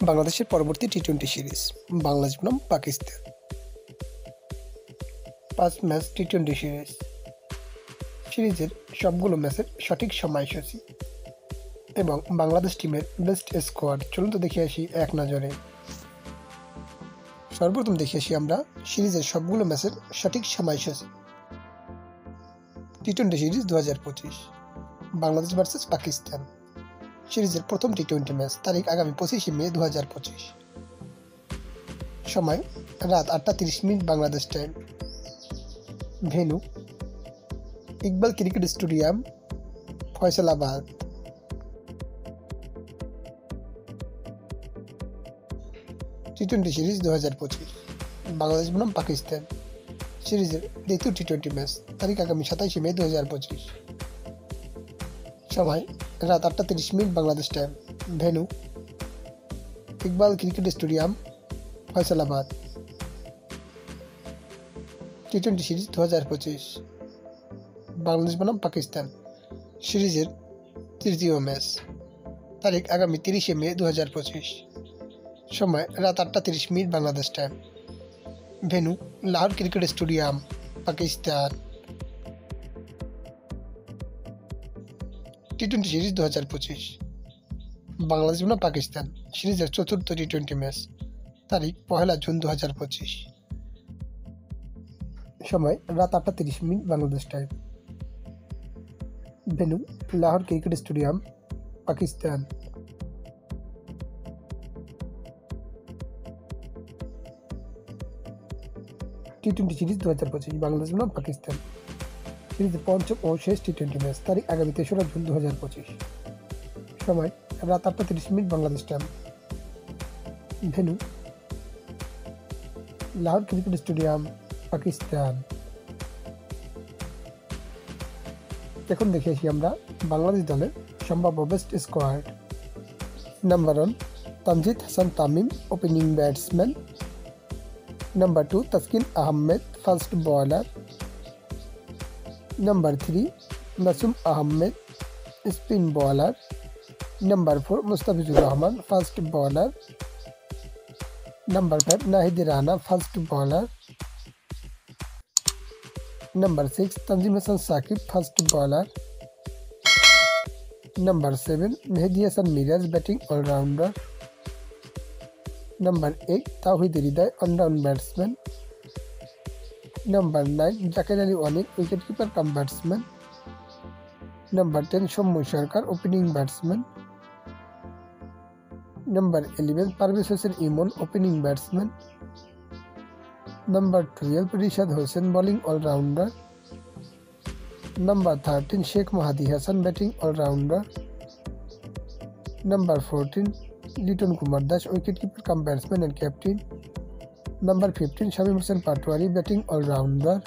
বাংলাদেশের পরবর্তী টি-20 সিরিজ বাংলাদেশ বনাম পাকিস্তান। 5 ম্যাচ টি-20 সিরিজের সবগুলো ম্যাচের সঠিক সময়সূচি এবং বাংলাদেশ টিমের বেস্ট স্কোয়াড চলুন তো দেখে আসি এক নজরে। সর্বপ্রথম দেখে আসি আমরা সিরিজের সবগুলো ম্যাচের সঠিক সময়সূচি। টি-20 সিরিজ 2025 বাংলাদেশ ভার্সেস পাকিস্তান সিরিজের প্রথম টি-20 ম্যাচ, তারিখ আগামী 25 মে 2025, সময় রাত 8টা 30 মিনিট Bangladesh time, venue Iqbal cricket stadium, Faisalabad. টি-20 সিরিজ 2025 বাংলাদেশ বনাম পাকিস্তান সিরিজের দ্বিতীয় টি-20 ম্যাচ, তারিখ আগামী 27 মে 2025, সময় রাত 8টা 30 মিনিট Bangladesh time, venue Iqbal cricket stadium, Faisalabad. টি-20 সিরিজ 2025 বাংলাদেশ বনাম পাকিস্তান সিরিজের তৃতীয় ম্যাচ, তারিখ আগামী 30 মে 2025, সময় রাত 8টা 30 মিনিট Bangladesh time, venue Lahore cricket stadium, Pakistan. টি-20 সিরিজ 2025 বাংলাদেশ বনাম পাকিস্তান সিরিজের চতুর্থ টি-20 ম্যাচ, তারিখ 1 জুন 2025, সময় রাত 8টা 30 মিনিট Bangladesh time, venue Lahore cricket stadium, Pakistan. টি-20 সিরিজ 2025 বাংলাদেশ বনাম পাকিস্তান সিরিজের পঞ্চম ও শেষ টি-20 ম্যাচ, তারিখ আগামী 3রা জুন 2025, সময় রাত 8টা 30 মিনিট Bangladesh time, venue Lahore cricket stadium, Pakistan. এখন দেখে আসি আমরা বাংলাদেশ দলের সম্ভাব্য best squad. Number 1 Tanzid Hasan Tamim, opening batsman. Number 2 Taskin Ahmed, fast bowler. Number 3 Nasum Ahmed, spin bowler. Number 4 Mustafizur Rahman, fast bowler. Number 5 Nahid Rana, fast bowler. Number 6 Tanzim Hasan Sakib, fast bowler. Number 7 Mehedi Hasan Miraz, batting allrounder. Number 8 তাওহিদ Hridoy, allround batsman. Number 9 Jaker Ali Anik, wicket keeper cum batsman. Number 10 Soumya Sarkar, opening batsman. Number 11 Parvez Hossain Emon, opening batsman. Number 12 Rishad Hossain, bowling allrounder. Number 13 Sheikh Mahedi Hasan, batting allrounder. Number 14 Litton Kumar Das, wicket keeper cum batsman and captain. Number 15 Shamim Hossain Patwary, batting allrounder.